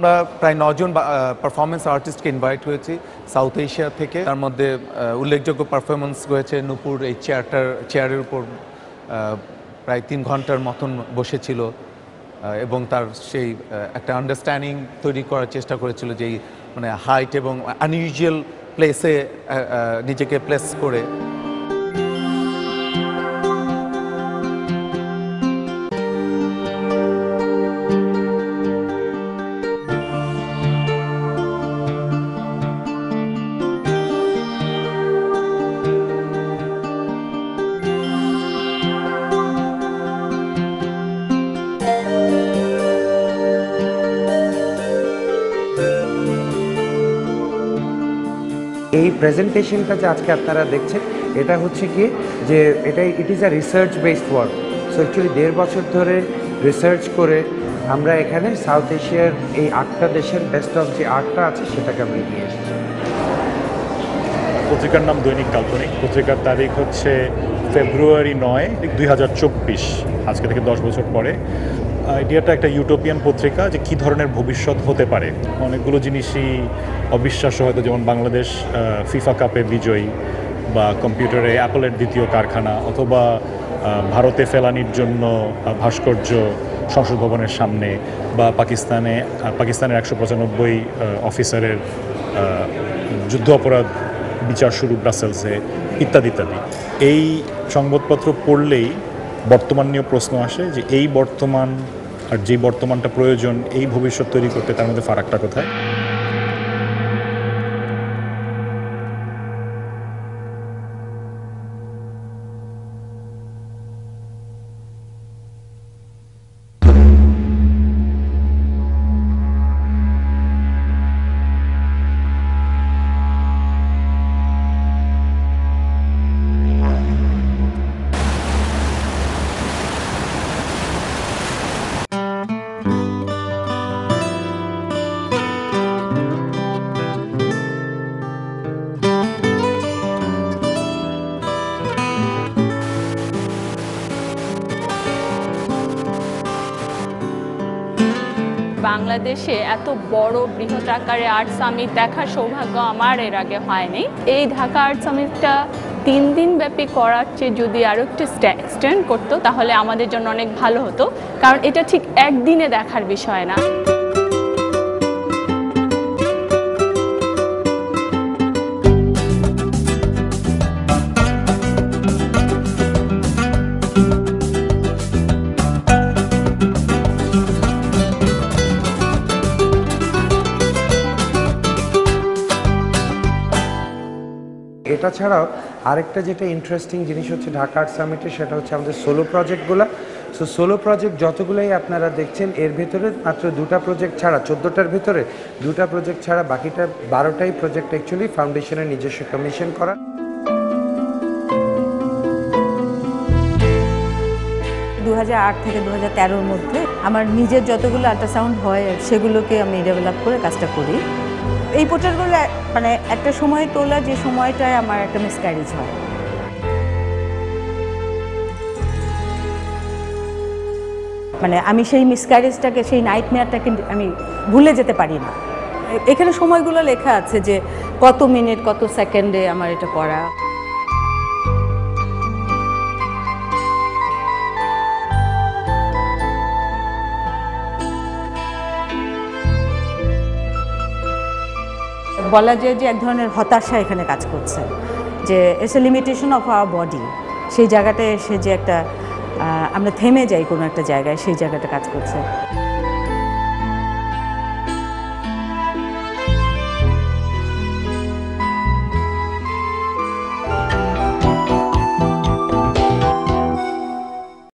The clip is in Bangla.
আমরা প্রায় 9 জন পারফরমেন্স আর্টিস্টকে ইনভাইট হয়েছি সাউথ এশিয়া থেকে। তার মধ্যে উল্লেখযোগ্য পারফরমেন্স রয়েছে নূপুর। এই চেয়ারের উপর প্রায় 3 ঘন্টার মতন বসেছিল এবং তার সেই একটা আন্ডারস্ট্যান্ডিং তৈরি করার চেষ্টা করেছিল যে মানে হাইট এবং আনইউজুয়াল প্লেসে নিজেকে প্লেস করে। এই প্রেজেন্টেশনটা যে আজকে আপনারা দেখছেন এটা হচ্ছে কি যে it is a research based work. So actually 1.5 বছর ধরে রিসার্চ করে আমরা এখানে সাউথ এশিয়ার এই 8টা দেশের বেস্ট অফ যে আর্টটা আছে সেটাকে আমরা নিয়ে এসেছি। পত্রিকার নাম দৈনিক কাল্পনিক। পত্রিকার তারিখ হচ্ছে ফেব্রুয়ারি 9, 2024, আজকে থেকে 10 বছর পরে। আইডিয়াটা একটা ইউটোপিয়ান পত্রিকা, যে কী ধরনের ভবিষ্যৎ হতে পারে। অনেকগুলো জিনিসই অবিশ্বাস্য হয়তো, যেমন বাংলাদেশ ফিফা কাপে বিজয়ী, বা কম্পিউটারে অ্যাপলের 2য় কারখানা, অথবা ভারতে ফেলানির জন্য ভাস্কর্য সংসদ ভবনের সামনে, বা পাকিস্তানের 195 অফিসারের যুদ্ধ অপরাধ বিচার শুরু ব্রাসেলসে, ইত্যাদি ইত্যাদি। এই সংবাদপত্র পড়লেই বর্তমান নিয়ে প্রশ্ন আসে যে এই বর্তমান আর যেই বর্তমানটা প্রয়োজন এই ভবিষ্যৎ তৈরি করতে, তার মধ্যে ফারাকটা কোথায়? বাংলাদেশে এত বড় বৃহৎ আকারে আর্ট সামিট দেখার সৌভাগ্য আমার এর আগে হয়নি। এই ঢাকা আর্ট সামিটটা 3 দিন ব্যাপী করার চেয়ে যদি আরও একটু এক্সটেন্ড করতো তাহলে আমাদের জন্য অনেক ভালো হতো, কারণ এটা ঠিক একদিনে দেখার বিষয় না। এটা ছাড়াও আরেকটা যেটা ইন্টারেস্টিং জিনিস হচ্ছে ঢাকা আর্ট সামিটে, সেটা হচ্ছে আমাদের সোলো প্রজেক্টগুলো। সো সোলো প্রজেক্ট যতগুলোই আপনারা দেখছেন এর ভেতরে মাত্র 2টা প্রজেক্ট ছাড়া, 14টার ভেতরে 2টা প্রজেক্ট ছাড়া বাকিটা 12টাই প্রজেক্ট অ্যাকচুয়ালি ফাউন্ডেশনের নিজস্ব কমিশন করা। 2008 থেকে 2013-র মধ্যে আমার নিজের যতগুলো আল্ট্রাসাউন্ড হয় সেগুলোকে আমি ডেভেলপ করে কাজটা করি। এই পোর্ট্রেটগুলো মানে একটা সময় তোলা, যে সময়টায় আমার একটা মিসক্যারেজ হয়। মানে আমি সেই মিসক্যারেজটাকে, সেই নাইটমেয়ারটাকে আমি ভুলে যেতে পারি না। এখানে সময়গুলো লেখা আছে যে কত মিনিট কত সেকেন্ডে আমার এটা করা। বলা যায় যে এক ধরনের হতাশা এখানে কাজ করছে, যে it's a limitation of our body. সেই জায়গাটায় এসে যে একটা আমরা থেমে যাই কোনো একটা জায়গায়, সেই জায়গাটা কাজ করছে।